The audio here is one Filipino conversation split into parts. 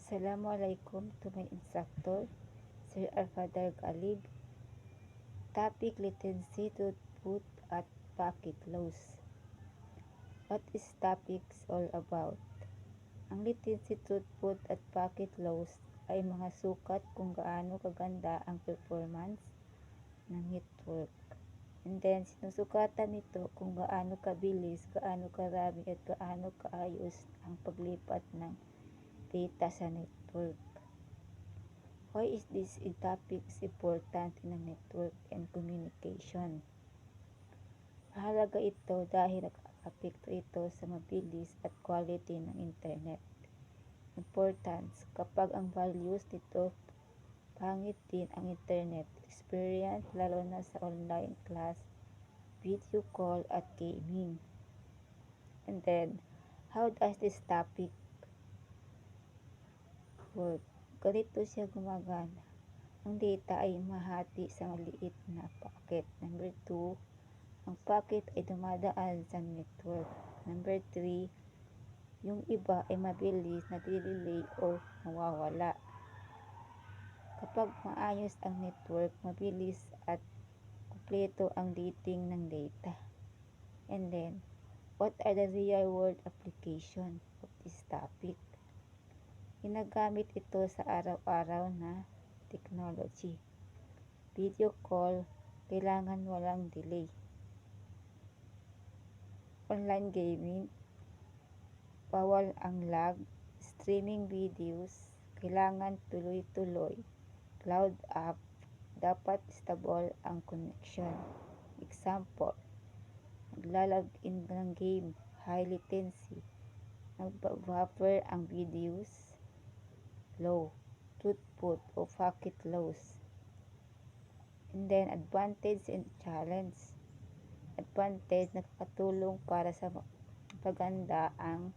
Assalamualaikum to my instructor, Sir Alfadar Galib. Topic latency, throughput at packet loss. What is topics all about? Ang latency, throughput at packet loss ay mga sukat kung gaano kaganda ang performance ng network. And then, sinusukatan nito kung gaano kabilis, gaano karami at gaano kaayos ang paglipat ng data sa network. Why is this topic important in a network and communication? Mahalaga ito dahil nakaka-apekto ito sa mabilis at quality ng internet. Importance, kapag ang values nito pangit din ang internet experience, lalo na sa online class, video call at gaming. And then, how does this topic work? Ganito siya gumagana. Ang data ay mahati sa maliit na packet. Number 2, ang packet ay dumadaan sa network. Number 3, yung iba ay mabilis, nagdi-delay o nawawala. Kapag maayos ang network, mabilis at kumpleto ang dating ng data. And then, what are the real-world application of this topic? Ginagamit ito sa araw-araw na technology. Video call, kailangan walang delay. Online gaming, bawal ang lag. Streaming videos, kailangan tuloy-tuloy. Cloud app, dapat stable ang connection. Example, naglalag-in ng game, high latency. Nag-buffer ang videos, low throughput o packet loss. And then, advantage and challenge. Advantage, nakakatulong para sa paganda ang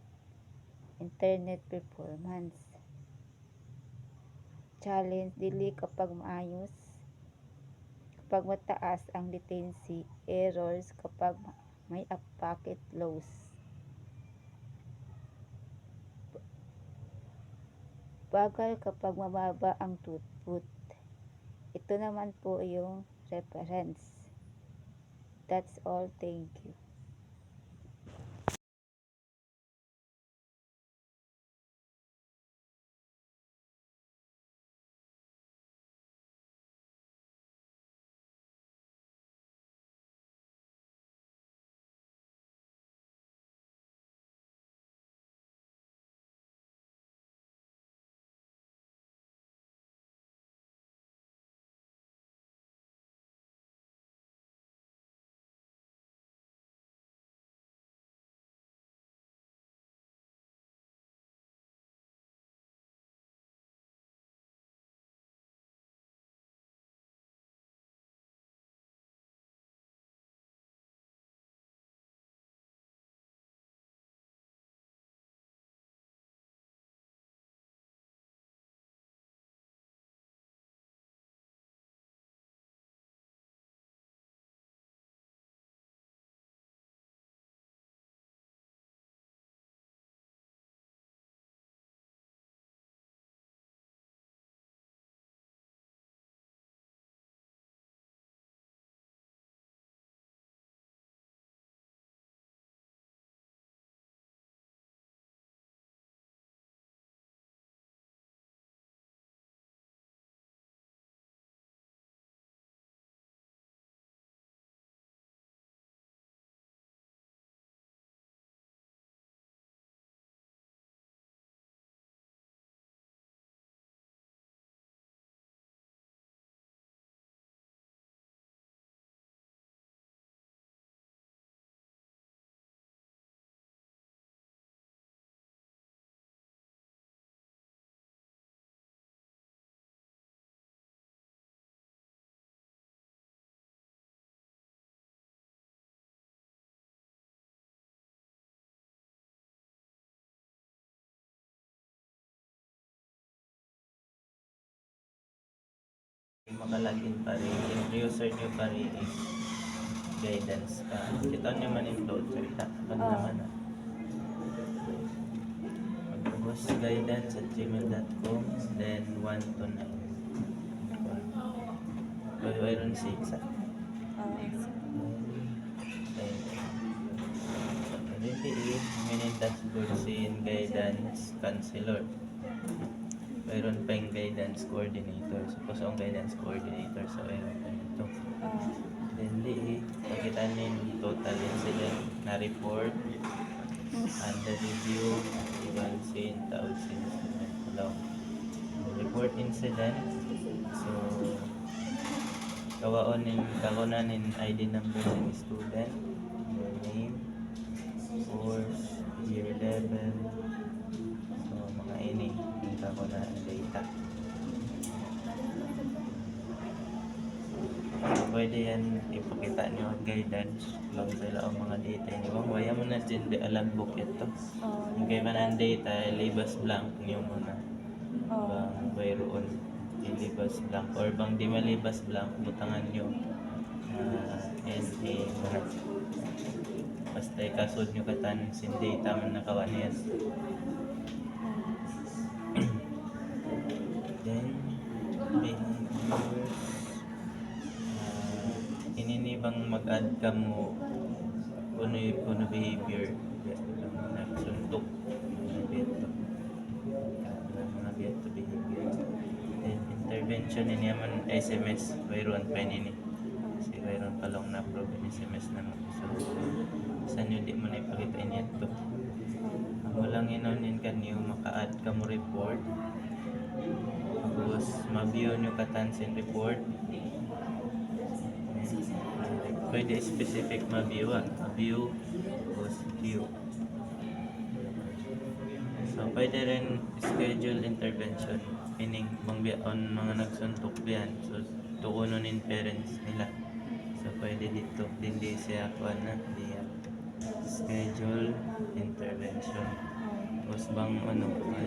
internet performance. Challenge, dili kapag maayos. Kapag mataas ang latency, errors kapag may packet loss. Bagal kapag mababa ang throughput. Ito naman po yung reference. That's all. Thank you. Makalagin pa rin, yung user nyo pa rin is guidance ka. Kita nyo man yung load, so itatakad naman na. Tapos guidance at gmail.com. Then 1 to 9. Mayroon 6 ah. Really, meaning dashboard scene, guidance, counselor. Mayroon pa yung guidance coordinator. Suppose ang guidance coordinator sa mayroon pa ito. Then pakita niyo yung total incident na report, under review, event scene, tawag scene, hello. Report incident. So, kakunanin ID number ng student, their name, course, year level. So, mga ini, yung kakunahan data. So, pwede yan ipakita nyo ang guidance lang sila ang mga data nyo. Waya mo na dyan, logbook ito. Yung kayo man ang data, libas blank nyo muna. Bang mayroon ilibas blank or bang di malibas blank, butangan nyo NA muna. Basta ikasod nyo katan sin data man nakawan yan. Then behaviors, ininibang mag-add ka mo kuno behavior nagsuntok mga beto behavior. Then intervention niya man SMS mayroon pa nini kasi mayroon pa lang na-approve yung SMS naman. So saan yun di mo na ipakita niya ito. Ang walang inaunin ka niyo maka-add ka mo report, tapos ma-view nyo katansin report. Pwede specific ma-view ma-view tapos view. So pwede rin schedule intervention, meaning on mga nagsuntok yan, so tukununin parents nila. So pwede dito hindi siya na diya schedule intervention. Tapos bang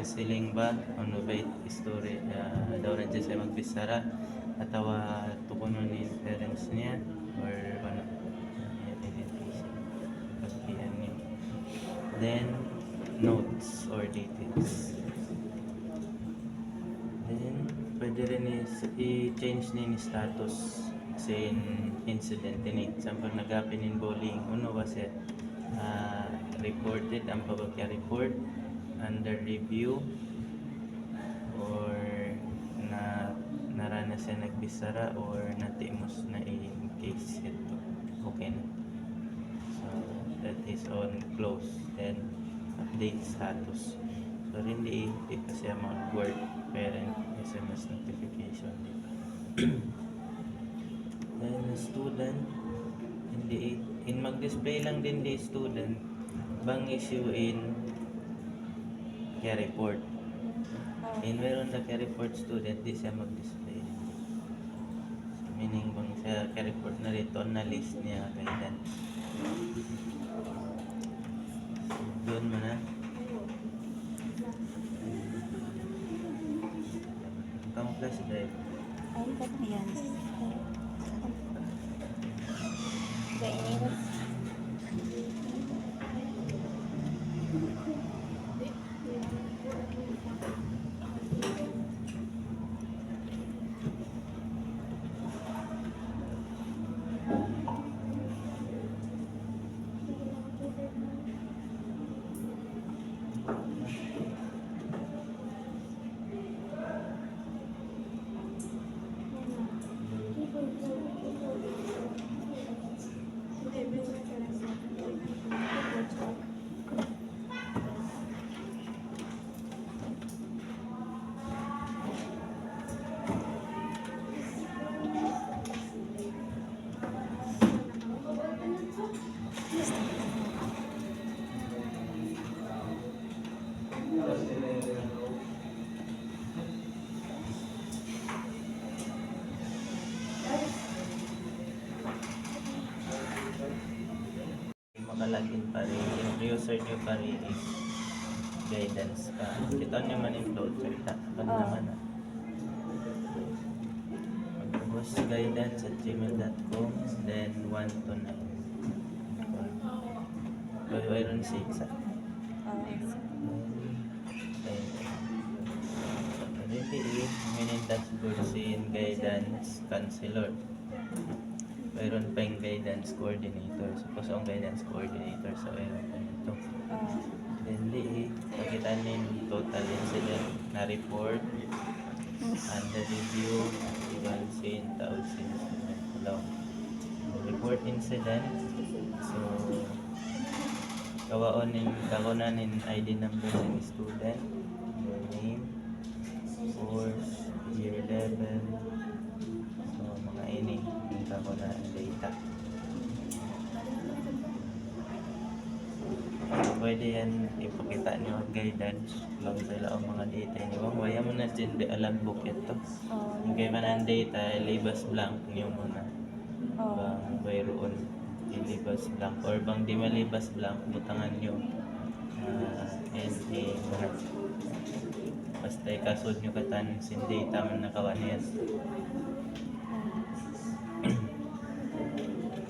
siling ba ba story daw rin siya magbisara atawa tukununin parents niya or pagkian niya. Then notes or details. Then pwede rin i-change din status sa incident ini. Example, nag-happen in bullying. Uno ba siya reported, ang pabagya report, under review, or narana siya nagbisara or natimos na in case ito. Okay na. So that is on close. Then update status. So hindi kasi ang word parent SMS notification. Then student hindi in mag-display lang din di student bang issue in care report. In meron na care report student di siya mag-display. So, meaning bang sa care report na rito na list niya guidance. Doon mo na. Kamu class drive. Ay, ba't yan? Kainin. Makalagin pa rin, yung user nyo pa rin is guidance ka. Kita nyo man yung floater, takpan naman na. Tapos guidance at gmail.com, then 1 to 9. Mayroon 6 ah. Kursin guidance counselor. Mayroon pa yung guidance coordinator. Suppose ang guidance coordinator sa mayroon pa ito. Then pakita yung total incident na report, under review, one scene, thousand incident. Report incident. So, kakunanin ID number ng student, your name, course, year level, so mga ini yung kakunahan data. So, pwede yan ipakita nyo ang guidance lang sila ang mga data nyo. Waya mo na dyan di logbook ito. Yung kayo man data, libas blank nyo muna. Bang mayroon ilibas blank or bang di malibas blank, butangan nyo NA mga basta ikasod nyo katan sin data man nakawan yan.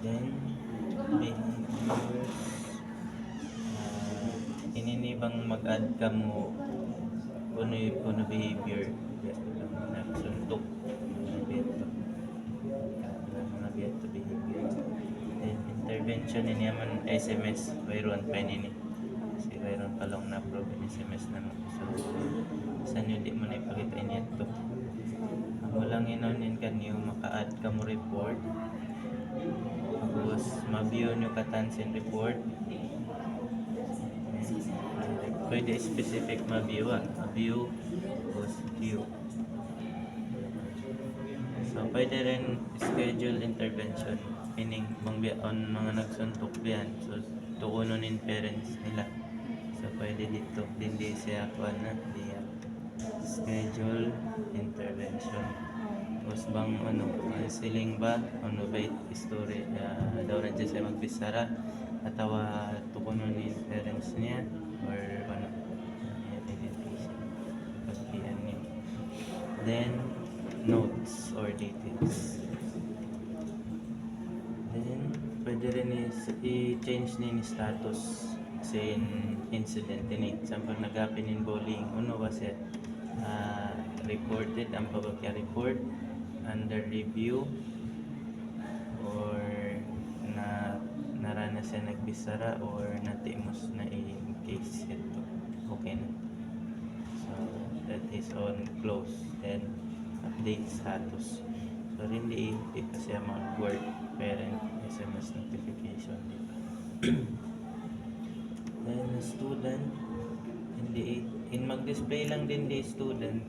Then behaviors, ininibang mag-add ka mo kuno behavior nagsuntok mga beto behavior. Then intervention ini man SMS mayroon pa nini kasi mayroon pa lang na approve in SMS na mo. So saan yun di mo na ipakita ini ito ang walang inonin kanyo maka-add ka mo report tapos ma-view nyo katansin report. Pwede specific ma-view ma-view tapos view. So, pwede rin schedule intervention, meaning on mga nagsuntok yan. So, tuununin parents nila. So, pwede dito, hindi siya kuha na, schedule intervention. Tapos bang siling ba, ba story, daw na dyan siya magbisara, atawa tukununin parents niya, or identification. Pagkian niya. Then, notes or details. Then, pwede rin i-change ni status sa incident ini. Example, nag-happen in bullying. Uno kasi reported, ang pabagya report, under review, or narana siya nagbisara or natimos na i-case ito. Okay na. So, that is on close. Then, update status. So, hindi kasi mag-work parent SMS notification. Then, student, hindi mag-display lang din di student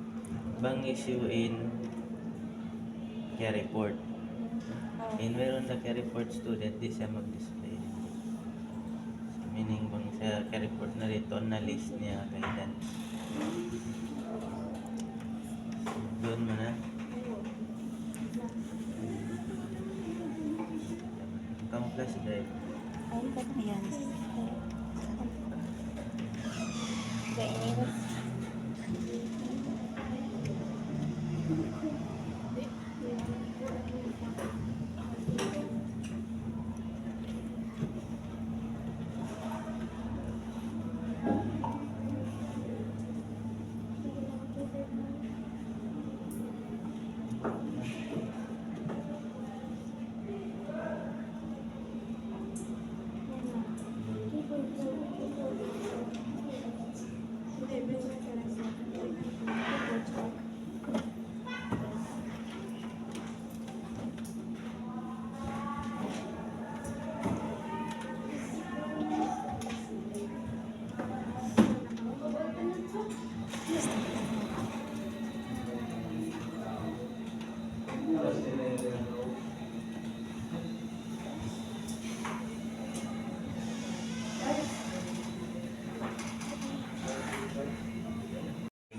bang issue in kaya report. Meron na kaya report student, di siya mag-display. So, meaning bang siya kaya report na rito na list niya guidance. Doon mo na. Kamu flash drive. Ay, ba't na yan? Ba, iniwas?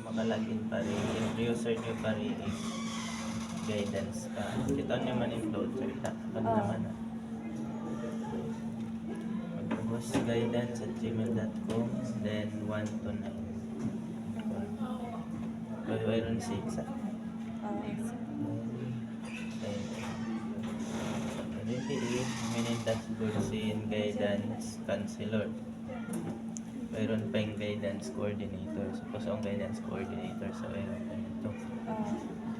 Makalagin pa rin. Yung user nyo pa rin is guidance ka. Ito nyo man yung floater. Takpan naman na. Mag-host guidance at gmail.com, then 1 to 9. Mayroon 6 ah. Minintang Kursin guidance counselor. Mayroon pa yung guidance coordinator. Suppose ang guidance coordinator sa mayroon pa ito.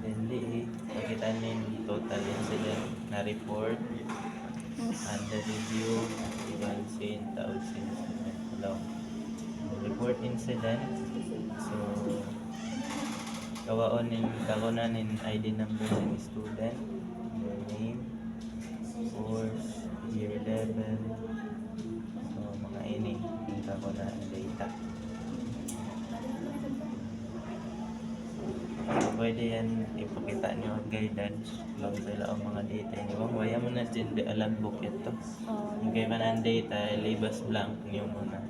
Then di pakita nin total incident na report under review evaluation thousand hello report incident. So kawaonin kakunanin ID number ng student, their name, course, year level. So mga ini yung kakuna data. Pwede yan ipakita nyo ang guidance lang sila ang mga data nyo. Bang waya mo na dyan alam book ito. Yung kayo man ang data, ilibas blank nyo muna.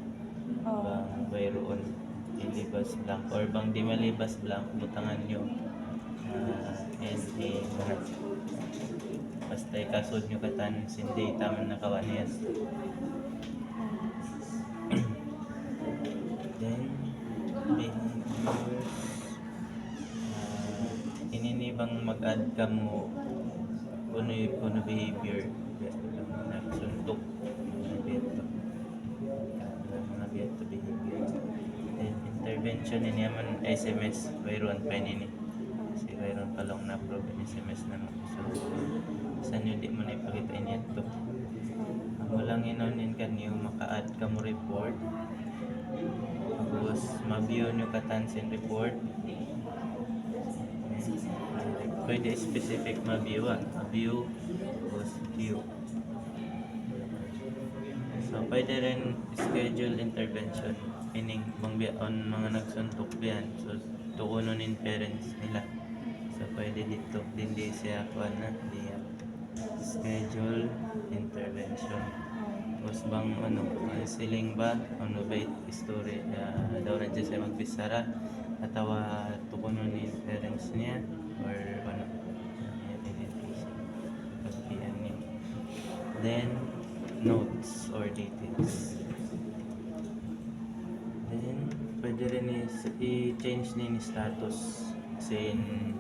Bang mayroon ilibas blank. Or bang di malibas blank, butangan nyo. NA muna. Basta ikasod nyo katan sin data man nakawa niya. Then, behaviors. Ininibang mag-add ka mo kuno behavior nagsuntok mga beto behavior. Then intervention niya man SMS mayroon pa nini kasi mayroon pa lang na approve ng SMS na mo. So saan yun di mo na ipakita niya ito ang walang inaunin kanyo maka-add ka mo report tapos ma-view nyo katansin report. Pwede specific ma-view view tapos view. So pwede rin schedule intervention meaning on mga nagsuntok diyan so tukunonin parents nila. So pwede dito hindi siya na diya schedule intervention. Tapos bang siling ba ano ba story daw rin siya magbisara atawa tukunonin parents niya or ano pagpian niya. Then notes or details. Then pwede rin i-change ni status sa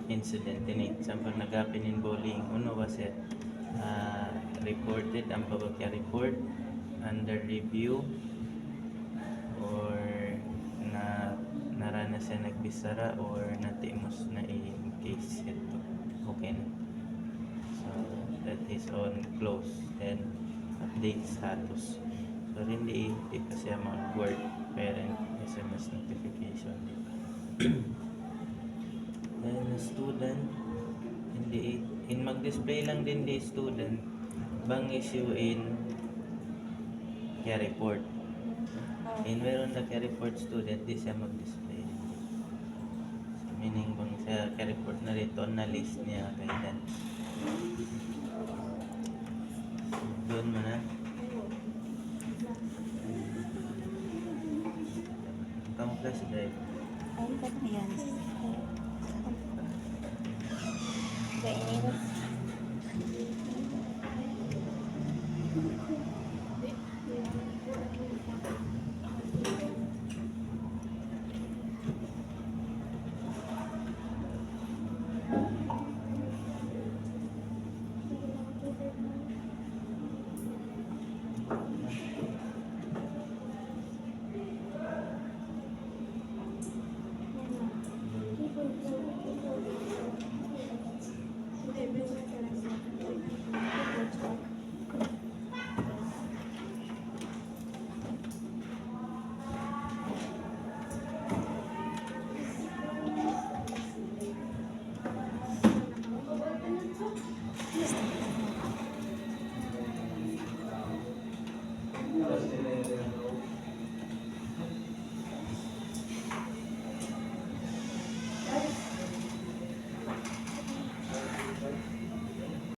incident ini. Example nag-happen in bullying uno ba siya reported ang pagkakya report under review or na narana siya nagbisara or natimos na in case ito okay na. So that is on close and update status. So hindi pa siya mag-word parent SMS notification dito. Then student hindi in mag-display lang din di student bang issue in kaya report. In meron na kaya report student di siya mag-display. So, meaning bang siya kaya report na rito na list niya guidance. Doon mo na. Kamu class drive. Ay, ba't na yan? Kainin.